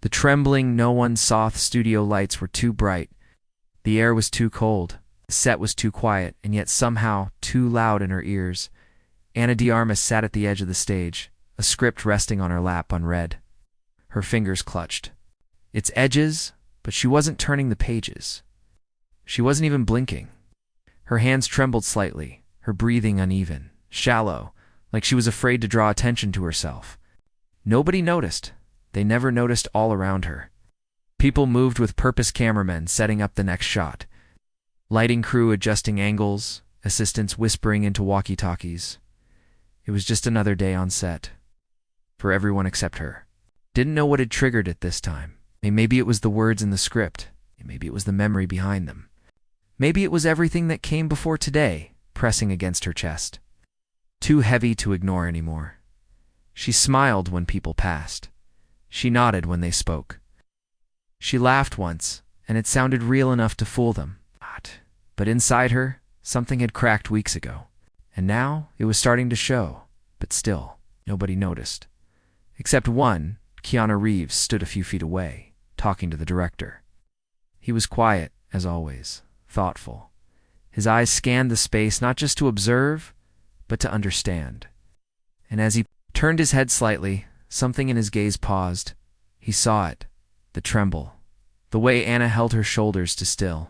The trembling, no-one-saw studio lights were too bright. The air was too cold. The set was too quiet, and yet somehow too loud in her ears. Ana de Armas sat at the edge of the stage, a script resting on her lap unread. Her fingers clutched its edges, but she wasn't turning the pages. She wasn't even blinking. Her hands trembled slightly, her breathing uneven, shallow, like she was afraid to draw attention to herself. Nobody noticed. They never noticed all around her. People moved with purpose, cameramen setting up the next shot, lighting crew adjusting angles, assistants whispering into walkie-talkies. It was just another day on set. For everyone except her. Didn't know what had triggered it this time. Maybe it was the words in the script. Maybe it was the memory behind them. Maybe it was everything that came before today, pressing against her chest. Too heavy to ignore anymore. She smiled when people passed. She nodded when they spoke. She laughed once, and it sounded real enough to fool them. But inside her, something had cracked weeks ago. And now it was starting to show. But still, nobody noticed. Except one, Keanu Reeves, stood a few feet away, talking to the director. He was quiet, as always, thoughtful. His eyes scanned the space not just to observe, but to understand. And as he turned his head slightly, something in his gaze paused. He saw it, the tremble, the way Ana held her shoulders to still,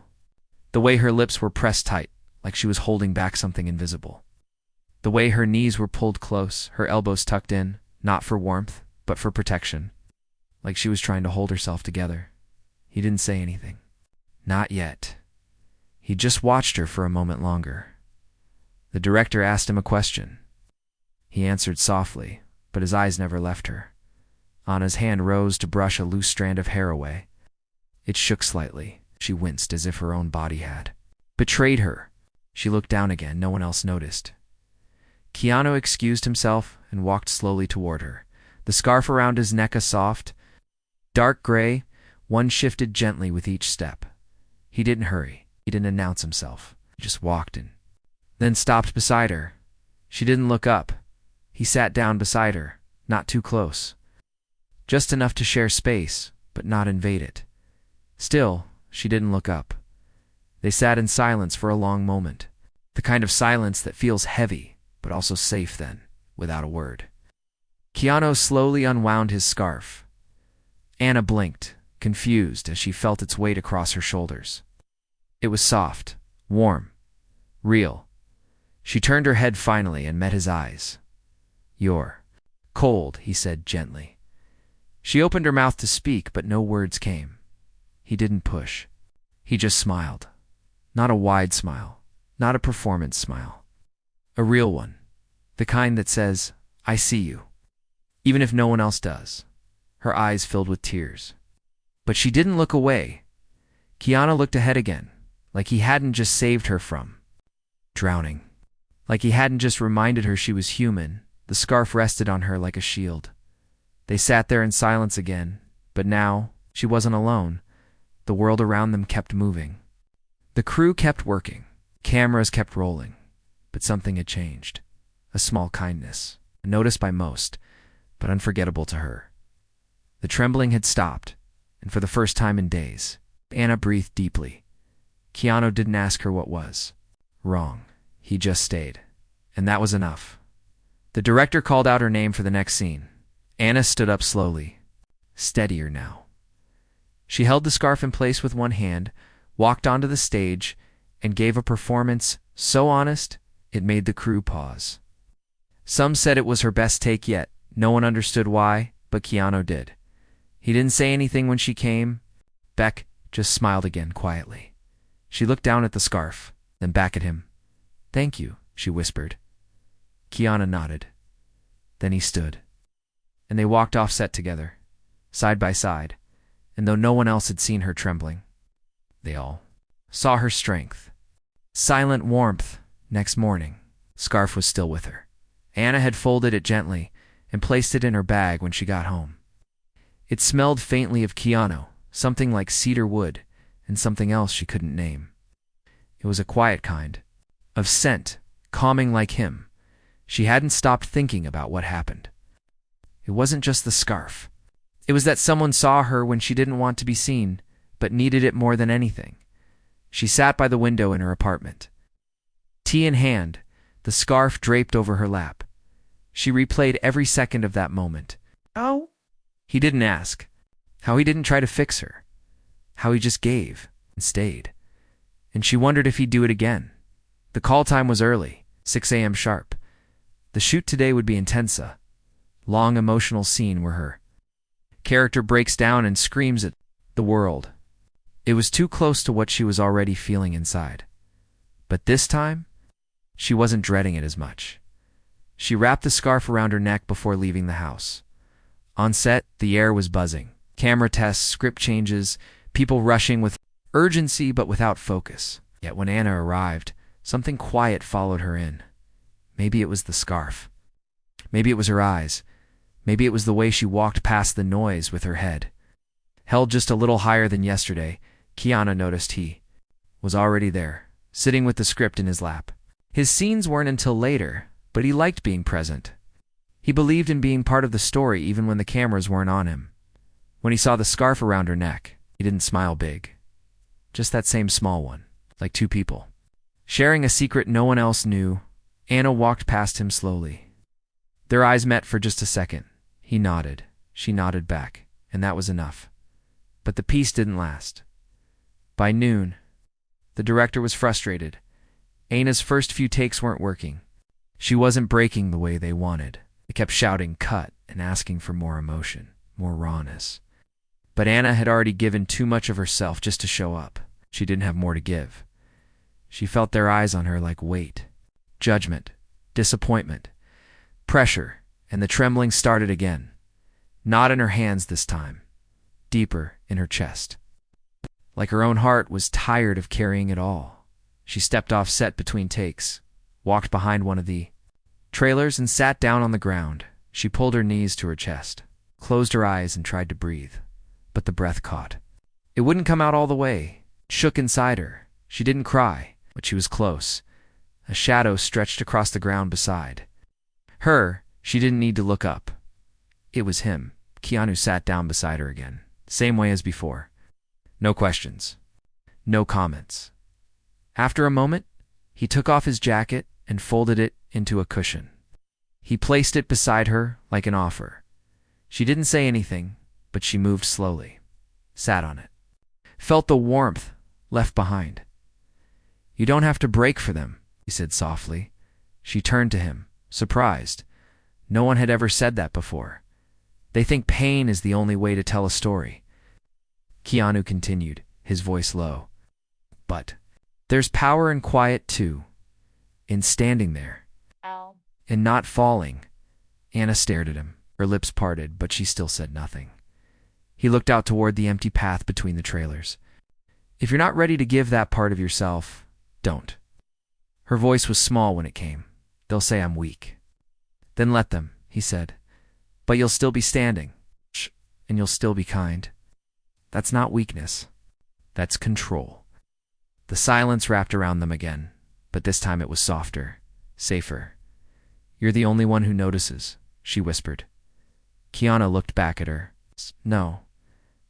the way her lips were pressed tight, like she was holding back something invisible, the way her knees were pulled close, her elbows tucked in, not for warmth, but for protection, like she was trying to hold herself together. He didn't say anything. Not yet. He just watched her for a moment longer. The director asked him a question. He answered softly, but his eyes never left her. Anna's hand rose to brush a loose strand of hair away. It shook slightly. She winced as if her own body had betrayed her. She looked down again. No one else noticed. Keanu excused himself and walked slowly toward her. The scarf around his neck a soft, dark gray, one shifted gently with each step. He didn't hurry. He didn't announce himself. He just walked in. Then stopped beside her. She didn't look up. He sat down beside her, not too close. Just enough to share space, but not invade it. Still, she didn't look up. They sat in silence for a long moment. The kind of silence that feels heavy, but also safe then, without a word. Keanu slowly unwound his scarf. Ana blinked, confused as she felt its weight across her shoulders. It was soft, warm, real. She turned her head finally and met his eyes. "You're cold," he said gently. She opened her mouth to speak, but no words came. He didn't push. He just smiled. Not a wide smile, not a performance smile. A real one. The kind that says, "I see you," even if no one else does. Her eyes filled with tears. But she didn't look away. Keanu looked ahead again, like he hadn't just saved her from drowning. Like he hadn't just reminded her she was human. The scarf rested on her like a shield. They sat there in silence again, but now she wasn't alone. The world around them kept moving. The crew kept working. Cameras kept rolling. But something had changed. A small kindness, noticed by most, but unforgettable to her. The trembling had stopped, and for the first time in days, Ana breathed deeply. Keanu didn't ask her what was wrong. He just stayed. And that was enough. The director called out her name for the next scene. Ana stood up slowly, steadier now. She held the scarf in place with one hand, walked onto the stage, and gave a performance so honest it made the crew pause. Some said it was her best take yet. No one understood why, but Keanu did. He didn't say anything when she came. Beck just smiled again quietly. She looked down at the scarf, then back at him. "Thank you," she whispered. Keanu nodded. Then he stood. And they walked off set together, side by side, and though no one else had seen her trembling, they all saw her strength. Silent warmth. Next morning, scarf was still with her. Ana had folded it gently and placed it in her bag when she got home. It smelled faintly of Keanu, something like cedar wood, and something else she couldn't name. It was a quiet kind of scent, calming like him. She hadn't stopped thinking about what happened. It wasn't just the scarf. It was that someone saw her when she didn't want to be seen, but needed it more than anything. She sat by the window in her apartment. Tea in hand, the scarf draped over her lap. She replayed every second of that moment. How he didn't ask. How he didn't try to fix her. How he just gave and stayed. And she wondered if he'd do it again. The call time was early, 6 a.m. sharp. The shoot today would be intensa. Long emotional scene where her character breaks down and screams at the world. It was too close to what she was already feeling inside. But this time, she wasn't dreading it as much. She wrapped the scarf around her neck before leaving the house. On set, the air was buzzing. Camera tests, script changes, people rushing with urgency but without focus. Yet when Anna arrived, something quiet followed her in. Maybe it was the scarf. Maybe it was her eyes. Maybe it was the way she walked past the noise with her head. Held just a little higher than yesterday, Keanu noticed he was already there, sitting with the script in his lap. His scenes weren't until later, but he liked being present. He believed in being part of the story even when the cameras weren't on him. When he saw the scarf around her neck, he didn't smile big. Just that same small one, like two people. Sharing a secret no one else knew, Anna walked past him slowly. Their eyes met for just a second. He nodded. She nodded back, and that was enough. But the peace didn't last. By noon, the director was frustrated. Anna's first few takes weren't working. She wasn't breaking the way they wanted. They kept shouting cut and asking for more emotion, more rawness. But Anna had already given too much of herself just to show up. She didn't have more to give. She felt their eyes on her like weight, judgment, disappointment, pressure, and the trembling started again. Not in her hands this time, deeper in her chest. Like her own heart was tired of carrying it all. She stepped off set between takes, walked behind one of the trailers and sat down on the ground. She pulled her knees to her chest, closed her eyes and tried to breathe, but the breath caught. It wouldn't come out all the way. It shook inside her. She didn't cry, but she was close. A shadow stretched across the ground beside her. She didn't need to look up. It was him. Keanu sat down beside her again, same way as before. No questions. No comments. After a moment, he took off his jacket and folded it into a cushion. He placed it beside her like an offer. She didn't say anything, but she moved slowly, sat on it, felt the warmth left behind. You don't have to break for them, he said softly. She turned to him, surprised. No one had ever said that before. They think pain is the only way to tell a story. Keanu continued, his voice low. But there's power in quiet too, in standing there, and not falling. Anna stared at him, her lips parted, but she still said nothing. He looked out toward the empty path between the trailers. If you're not ready to give that part of yourself, don't. Her voice was small when it came. They'll say I'm weak. Then let them, he said. But you'll still be standing. Shh, and you'll still be kind. That's not weakness. That's control. The silence wrapped around them again, but this time it was softer, safer. You're the only one who notices, she whispered. Keanu looked back at her. No,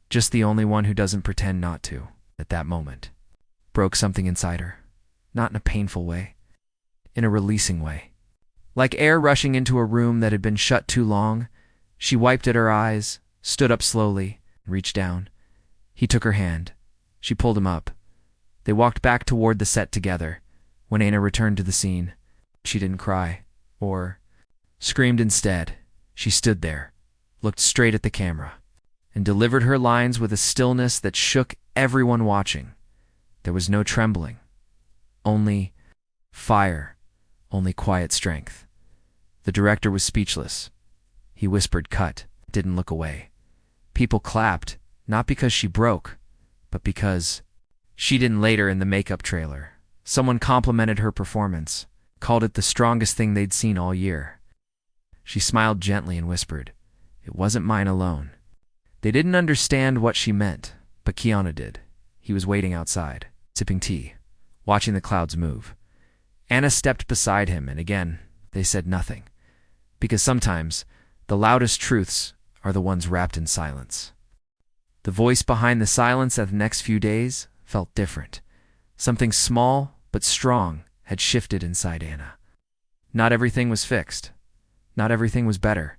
just the only one who doesn't pretend not to. At that moment, broke something inside her. Not in a painful way, in a releasing way. Like air rushing into a room that had been shut too long, she wiped at her eyes, stood up slowly, and reached down. He took her hand. She pulled him up. They walked back toward the set together. When Anna returned to the scene, she didn't cry, or screamed instead. She stood there, looked straight at the camera, and delivered her lines with a stillness that shook everyone watching. There was no trembling, only fire, only quiet strength. The director was speechless. He whispered cut, didn't look away. People clapped, not because she broke, but because she didn't. Later in the makeup trailer, someone complimented her performance, called it the strongest thing they'd seen all year. She smiled gently and whispered, it wasn't mine alone. They didn't understand what she meant, but Keanu did. He was waiting outside, sipping tea, watching the clouds move. Anna stepped beside him, and again, they said nothing. Because sometimes, the loudest truths are the ones wrapped in silence. The voice behind the silence at the next few days felt different. Something small but strong had shifted inside Anna. Not everything was fixed. Not everything was better.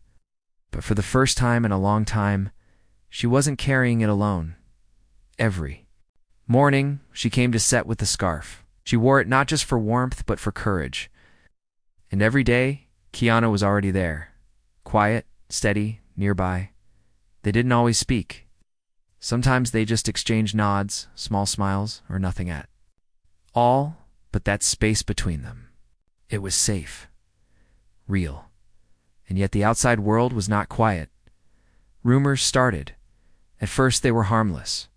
But for the first time in a long time, she wasn't carrying it alone. Every morning, she came to set with the scarf. She wore it not just for warmth, but for courage. And every day, Keanu was already there. Quiet, steady, nearby. They didn't always speak. Sometimes they just exchanged nods, small smiles, or nothing at all, but that space between them. It was safe. Real. And yet the outside world was not quiet. Rumors started. At first they were harmless.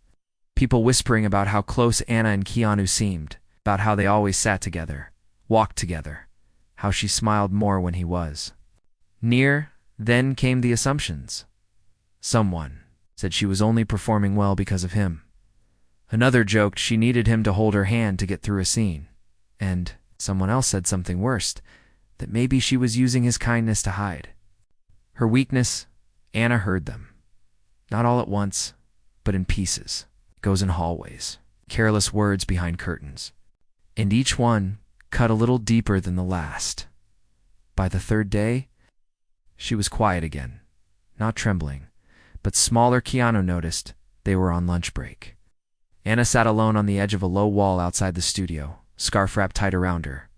People whispering about how close Anna and Keanu seemed, about how they always sat together, walked together, how she smiled more when he was near. Then came the assumptions. Someone said she was only performing well because of him. Another joked she needed him to hold her hand to get through a scene. And someone else said something worse, that maybe she was using his kindness to hide her weakness. Anna heard them. Not all at once, but in pieces. It goes in hallways, careless words behind curtains. And each one cut a little deeper than the last. By the third day, she was quiet again, not trembling, but smaller. Keanu noticed they were on lunch break. Anna sat alone on the edge of a low wall outside the studio, scarf wrapped tight around her.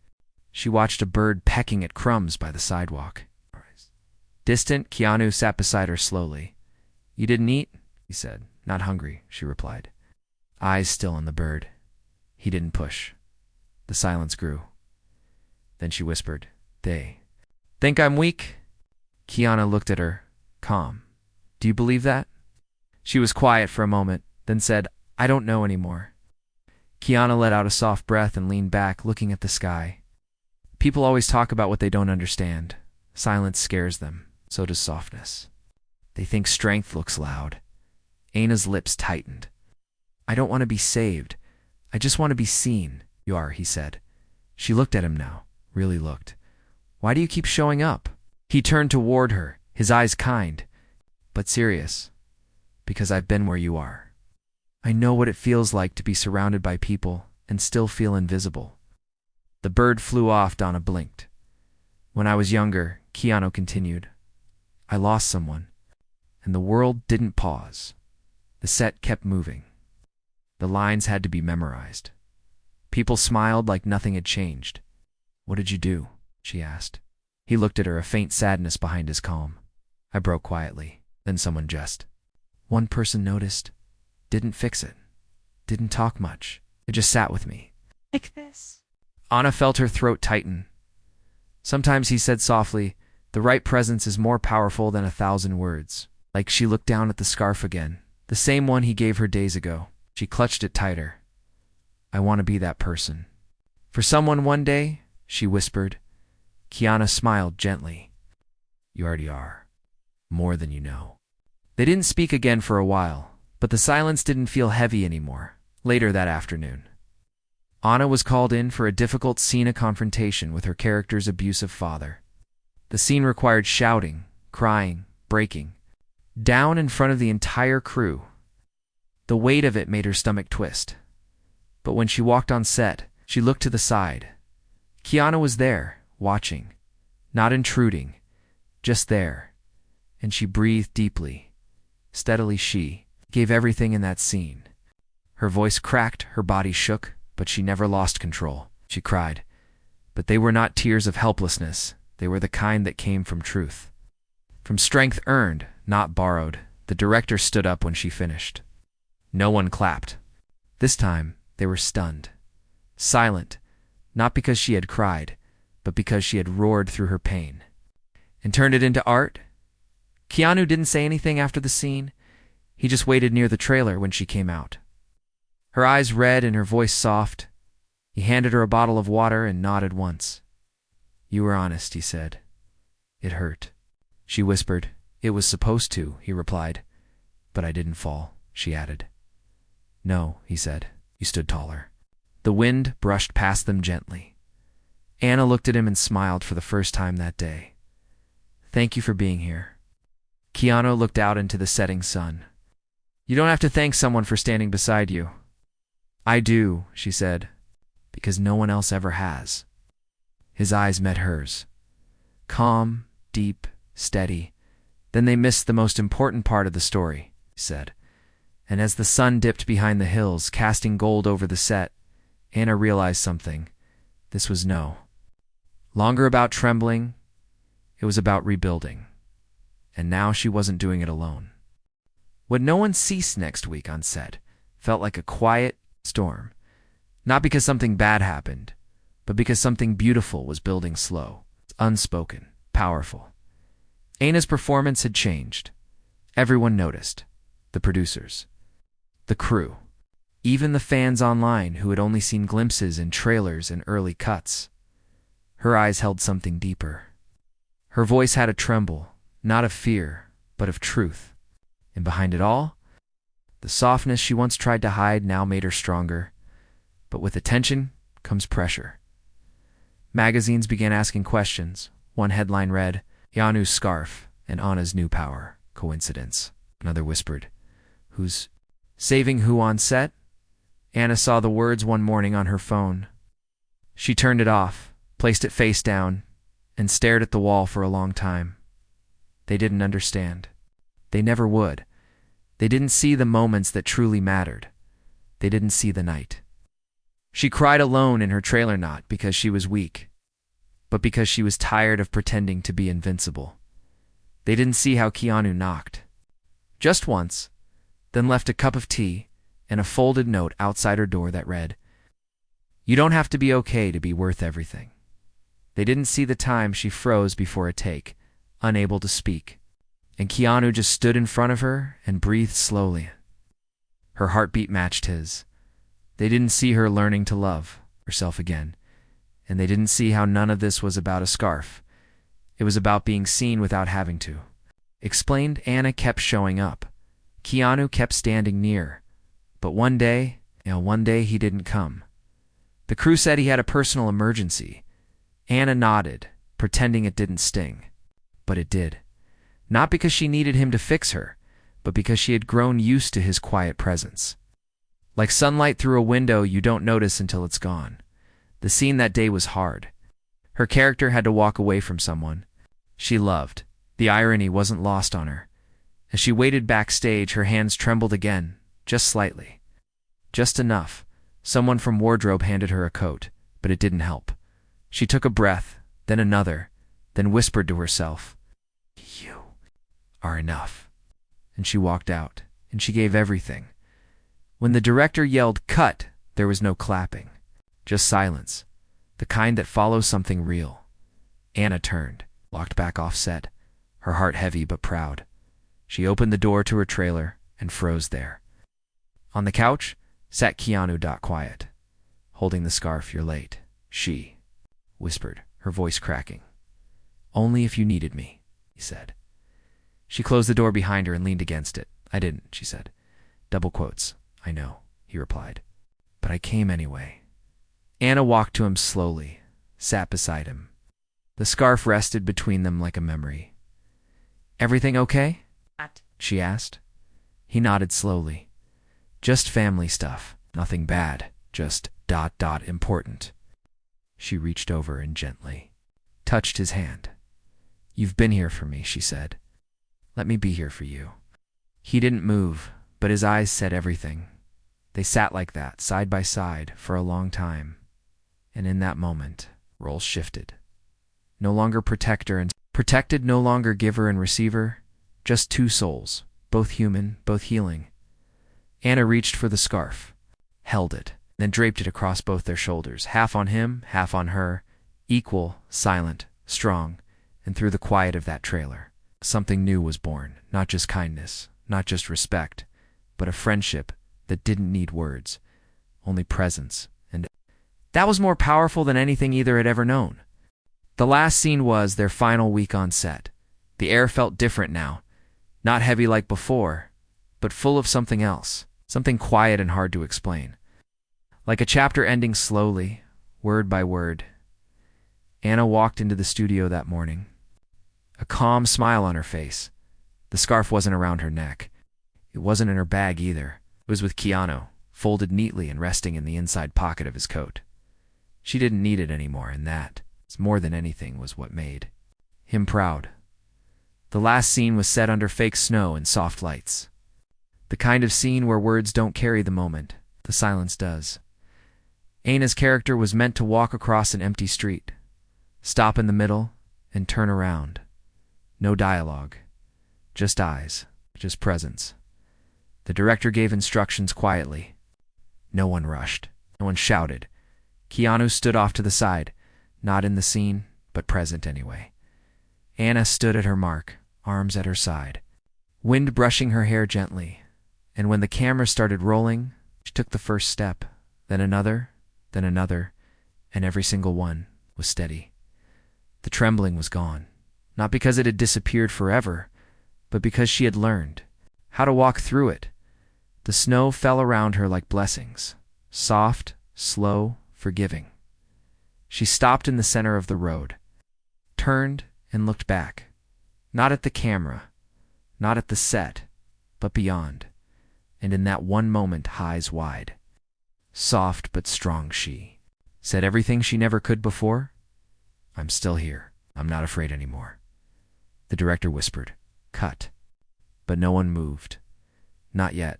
She watched a bird pecking at crumbs by the sidewalk. Distant, Keanu sat beside her slowly. "You didn't eat?" he said. "Not hungry," she replied, eyes still on the bird. He didn't push. The silence grew. Then she whispered, "They think I'm weak?" Keanu looked at her, calm. "Do you believe that?" She was quiet for a moment, then said, "I don't know anymore." Keanu let out a soft breath and leaned back, looking at the sky. People always talk about what they don't understand. Silence scares them. So does softness. They think strength looks loud. Anna's lips tightened. "I don't want to be saved. I just want to be seen." "You are," he said. She looked at him now, really looked. "Why do you keep showing up?" He turned toward her, his eyes kind, but serious. "Because I've been where you are. I know what it feels like to be surrounded by people and still feel invisible." The bird flew off. Donna blinked. "When I was younger," Keanu continued, "I lost someone, and the world didn't pause. The set kept moving. The lines had to be memorized. People smiled like nothing had changed." "What did you do?" she asked. He looked at her, a faint sadness behind his calm. "I broke quietly. Then someone just. One person noticed, didn't fix it, didn't talk much. It just sat with me. Like this." Anna felt her throat tighten. Sometimes he said softly, "The right presence is more powerful than 1,000 words." Like she looked down at the scarf again, the same one he gave her days ago. She clutched it tighter. "I want to be that person. For someone one day," she whispered. Keanu smiled gently. "You already are. More than you know." They didn't speak again for a while, but the silence didn't feel heavy anymore. Later that afternoon, Anna was called in for a difficult scene, a confrontation with her character's abusive father. The scene required shouting, crying, breaking down in front of the entire crew. The weight of it made her stomach twist. But when she walked on set, she looked to the side. Keanu was there, watching, not intruding, just there. And she breathed deeply. Steadily she gave everything in that scene. Her voice cracked, her body shook, but she never lost control. She cried. But they were not tears of helplessness. They were the kind that came from truth. From strength earned, not borrowed. The director stood up when she finished. No one clapped. This time, they were stunned. Silent, not because she had cried, but because she had roared through her pain. And turned it into art? Keanu didn't say anything after the scene. He just waited near the trailer when she came out. Her eyes red and her voice soft. He handed her a bottle of water and nodded once. "You were honest," he said. "It hurt." She whispered. "It was supposed to," he replied. "But I didn't fall," she added. "No," he said. "You stood taller." The wind brushed past them gently. Anna looked at him and smiled for the first time that day. "Thank you for being here." Keanu looked out into the setting sun. You don't have to thank someone for standing beside you. I do, she said, because no one else ever has. His eyes met hers. Calm, deep, steady. Then they missed the most important part of the story, he said. And as the sun dipped behind the hills, casting gold over the set, Anna realized something. This was no longer about trembling. It was about rebuilding. And now she wasn't doing it alone. What no one ceased next week on set felt like a quiet storm. Not because something bad happened, but because something beautiful was building slow, unspoken, powerful. Anna's performance had changed. Everyone noticed. The producers. The crew. Even the fans online who had only seen glimpses in trailers and early cuts. Her eyes held something deeper. Her voice had a tremble, not of fear, but of truth. And behind it all, the softness she once tried to hide now made her stronger. But with attention comes pressure. Magazines began asking questions. One headline read, Keanu's scarf and Anna's new power. Coincidence? Another whispered, who's saving who on set? Anna saw the words one morning on her phone. She turned it off, placed it face down, and stared at the wall for a long time. They didn't understand. They never would. They didn't see the moments that truly mattered. They didn't see the night. She cried alone in her trailer, not because she was weak, but because she was tired of pretending to be invincible. They didn't see how Keanu knocked. Just once, then left a cup of tea and a folded note outside her door that read, You don't have to be okay to be worth everything. They didn't see the time she froze before a take, unable to speak, and Keanu just stood in front of her and breathed slowly. Her heartbeat matched his. They didn't see her learning to love herself again, and they didn't see how none of this was about a scarf. It was about being seen without having to. Explained. Anna kept showing up. Keanu kept standing near. But one day he didn't come. The crew said he had a personal emergency. Anna nodded, pretending it didn't sting. But it did. Not because she needed him to fix her, but because she had grown used to his quiet presence. Like sunlight through a window you don't notice until it's gone. The scene that day was hard. Her character had to walk away from someone she loved. The irony wasn't lost on her. As she waited backstage, her hands trembled again, just slightly. Just enough. Someone from wardrobe handed her a coat, but it didn't help. She took a breath, then another, then whispered to herself, You are enough. And she walked out, and she gave everything. When the director yelled, Cut, there was no clapping. Just silence. The kind that follows something real. Anna turned, walked back off set, her heart heavy but proud. She opened the door to her trailer and froze there. On the couch sat Keanu. Quiet. Holding the scarf. You're late. She whispered, her voice cracking. Only if you needed me, he said. She closed the door behind her and leaned against it. I didn't, she said. Double quotes. I know, he replied. But I came anyway. Anna walked to him slowly, sat beside him. The scarf rested between them like a memory. Everything okay? She asked. He nodded slowly. Just family stuff. Nothing bad. Just ... important. She reached over and gently touched his hand. You've been here for me, she said. Let me be here for you. He didn't move, but his eyes said everything. They sat like that, side by side, for a long time. And in that moment, roles shifted. No longer protector and protected, no longer giver and receiver. Just two souls, both human, both healing. Anna reached for the scarf, held it, then draped it across both their shoulders, half on him, half on her, equal, silent, strong, and through the quiet of that trailer, something new was born, not just kindness, not just respect, but a friendship that didn't need words, only presence, and that was more powerful than anything either had ever known. The last scene was their final week on set. The air felt different now, not heavy like before, but full of something else, something quiet and hard to explain. Like a chapter ending slowly, word by word. Anna walked into the studio that morning, a calm smile on her face, The scarf wasn't around her neck. It wasn't in her bag either. It was with Keanu, folded neatly and resting in the inside pocket of his coat. She didn't need it anymore, and that, more than anything, was what made him proud. The last scene was set under fake snow and soft lights. The kind of scene where words don't carry the moment, the silence does. Anna's character was meant to walk across an empty street, stop in the middle, and turn around. No dialogue. Just eyes. Just presence. The director gave instructions quietly. No one rushed. No one shouted. Keanu stood off to the side, not in the scene, but present anyway. Anna stood at her mark, arms at her side, wind brushing her hair gently, and when the camera started rolling, she took the first step, then another, and every single one was steady. The trembling was gone, not because it had disappeared forever, but because she had learned how to walk through it. The snow fell around her like blessings, soft, slow, forgiving. She stopped in the center of the road, turned and looked back, not at the camera, not at the set, but beyond, and in that one moment, eyes wide. Soft but strong, she said everything she never could before. I'm still here. I'm not afraid anymore. The director whispered, "Cut." But no one moved. Not yet.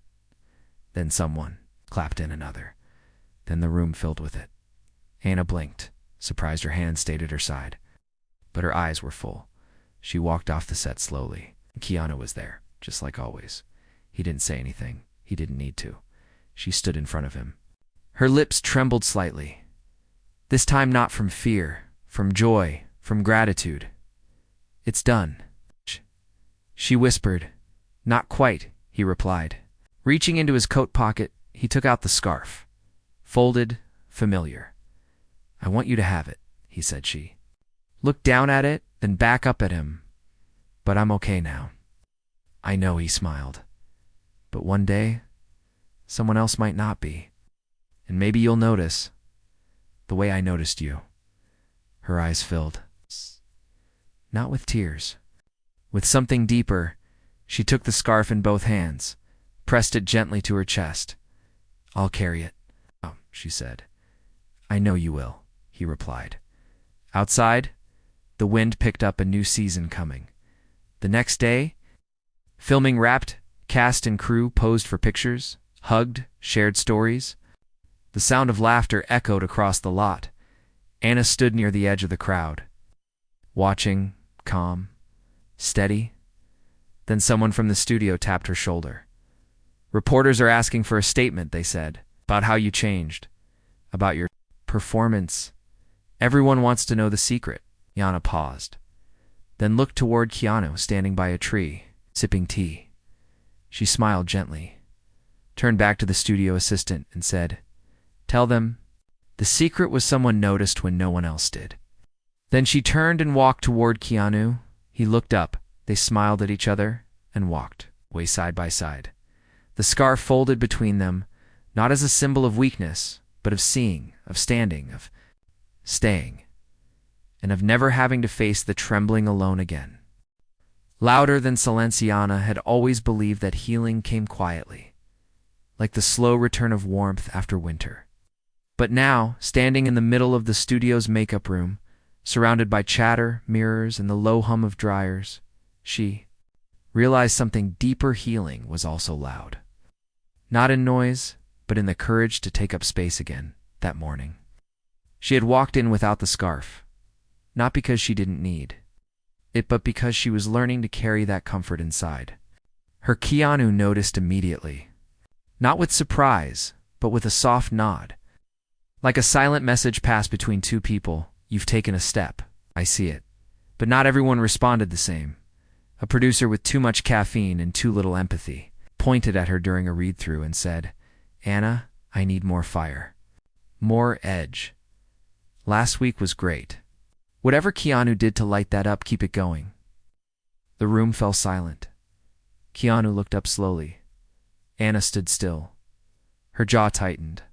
Then someone clapped in another. Then the room filled with it. Anna blinked, surprised her hand stayed at her side. But her eyes were full. She walked off the set slowly. Keanu was there, just like always. He didn't say anything. He didn't need to. She stood in front of him. Her lips trembled slightly. This time not from fear, from joy, from gratitude. "It's done," she whispered. "Not quite," he replied. Reaching into his coat pocket, he took out the scarf. Folded, familiar. "I want you to have it," he said. She looked down at it, then back up at him. "But I'm okay now." "I know," he smiled. "But one day, someone else might not be. And maybe you'll notice, the way I noticed you." Her eyes filled. Not with tears. With something deeper. She took the scarf in both hands, pressed it gently to her chest. "I'll carry it." "Oh," she said. "I know you will," he replied. Outside, the wind picked up a new season coming. The next day, filming wrapped, cast and crew posed for pictures, hugged, shared stories. The sound of laughter echoed across the lot. Anna stood near the edge of the crowd, watching, calm, steady. Then someone from the studio tapped her shoulder. "Reporters are asking for a statement," they said, "about how you changed, about your performance. Everyone wants to know the secret." Anna paused, then looked toward Keanu standing by a tree, sipping tea. She smiled gently, turned back to the studio assistant and said, "Tell them the secret was someone noticed when no one else did." Then she turned and walked toward Keanu. He looked up. They smiled at each other and walked away side by side. The scarf folded between them, not as a symbol of weakness, but of seeing, of standing, of staying, and of never having to face the trembling alone again. Louder than Silenciana had always believed that healing came quietly, like the slow return of warmth after winter. But now, standing in the middle of the studio's makeup room, surrounded by chatter, mirrors, and the low hum of dryers, she realized something deeper. Healing was also loud. Not in noise, but in the courage to take up space again that morning. She had walked in without the scarf, not because she didn't need it, but because she was learning to carry that comfort inside. Her Keanu noticed immediately, not with surprise, but with a soft nod. Like a silent message passed between two people. "You've taken a step. I see it." But not everyone responded the same. A producer with too much caffeine and too little empathy pointed at her during a read-through and said, "Anna, I need more fire. More edge. Last week was great. Whatever Keanu did to light that up, keep it going." The room fell silent. Keanu looked up slowly. Anna stood still. Her jaw tightened,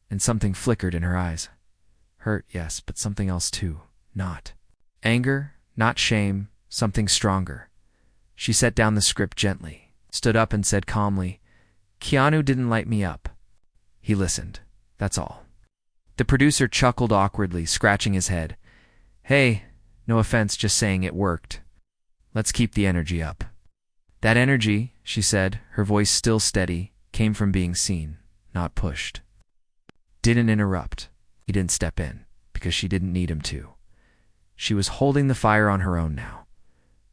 and something flickered in her eyes. Hurt, yes, but something else too. Not anger, not shame, something stronger. She set down the script gently, stood up and said calmly, "Keanu didn't light me up. He listened. That's all." The producer chuckled awkwardly, scratching his head. "Hey, no offense, just saying it worked. Let's keep the energy up." "That energy," she said, her voice still steady, came from being seen, not pushed. Didn't interrupt. He didn't step in, because she didn't need him to. She was holding the fire on her own now.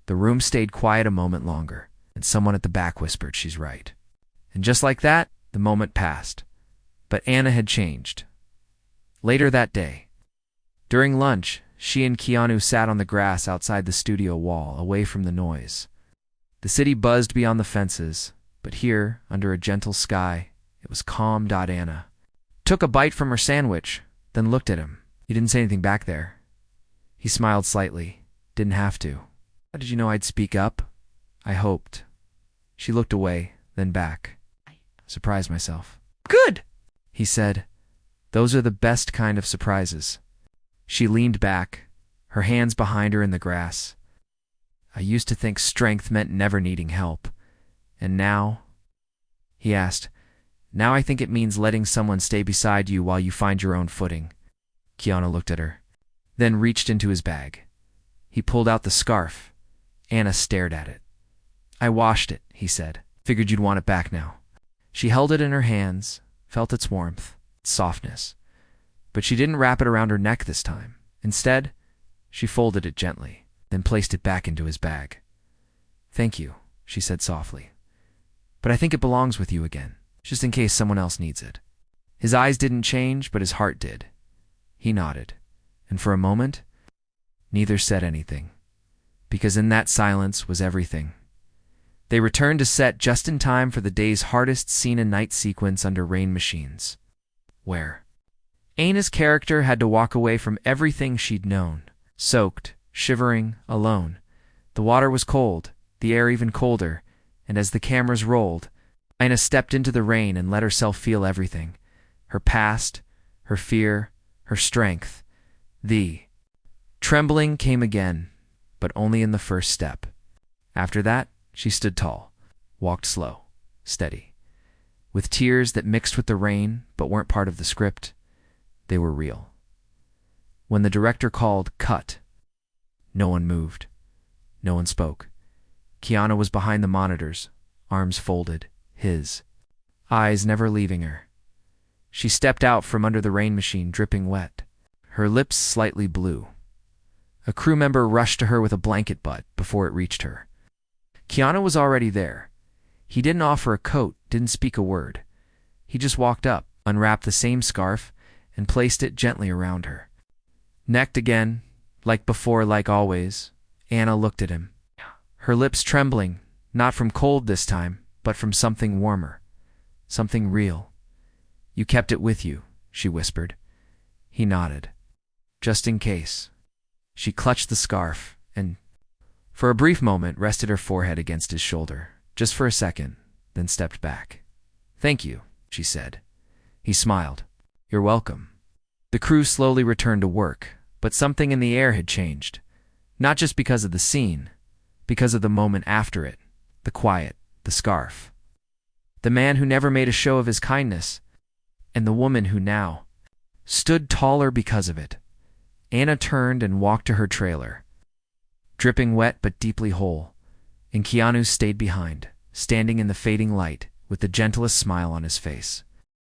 The room stayed quiet a moment longer, and someone at the back whispered, "She's right." And just like that, the moment passed. But Anna had changed. Later that day, during lunch, she and Keanu sat on the grass outside the studio wall, away from the noise. The city buzzed beyond the fences, but here, under a gentle sky, it was calm. Anna took a bite from her sandwich, then looked at him. "You didn't say anything back there." He smiled slightly. "Didn't have to. How did you know I'd speak up?" "I hoped." She looked away, then back. "Surprised myself." "Good," he said. "Those are the best kind of surprises." She leaned back, her hands behind her in the grass. "I used to think strength meant never needing help. And now?" he asked. "Now I think it means letting someone stay beside you while you find your own footing." Keanu looked at her, then reached into his bag. He pulled out the scarf. Anna stared at it. "I washed it," he said. "Figured you'd want it back now." She held it in her hands, felt its warmth, its softness. But she didn't wrap it around her neck this time. Instead, she folded it gently, then placed it back into his bag. "Thank you," she said softly. "But I think it belongs with you again, just in case someone else needs it." His eyes didn't change, but his heart did. He nodded, and for a moment, neither said anything, because in that silence was everything. They returned to set just in time for the day's hardest scene and night sequence under rain machines, where Anna's character had to walk away from everything she'd known, soaked, shivering, alone. The water was cold, the air even colder, and as the cameras rolled, Anna stepped into the rain and let herself feel everything. Her past, her fear, her strength. The trembling came again, but only in the first step. After that, she stood tall, walked slow, steady. With tears that mixed with the rain but weren't part of the script, they were real. When the director called "cut," no one moved. No one spoke. Keanu was behind the monitors, arms folded, his eyes never leaving her. She stepped out from under the rain machine, dripping wet, her lips slightly blue. A crew member rushed to her with a blanket butt before it reached her. Keanu was already there. He didn't offer a coat, didn't speak a word. He just walked up, unwrapped the same scarf, and placed it gently around her. Necked again, like before, like always, Anna looked at him, her lips trembling, not from cold this time, but from something warmer, something real. "You kept it with you," she whispered. He nodded. "Just in case." She clutched the scarf and, for a brief moment, rested her forehead against his shoulder, just for a second, then stepped back. "Thank you," she said. He smiled. "You're welcome." The crew slowly returned to work, but something in the air had changed. Not just because of the scene, because of the moment after it, the quiet, the scarf. The man who never made a show of his kindness, and the woman who now stood taller because of it. Anna turned and walked to her trailer, dripping wet but deeply whole, and Keanu stayed behind, standing in the fading light with the gentlest smile on his face.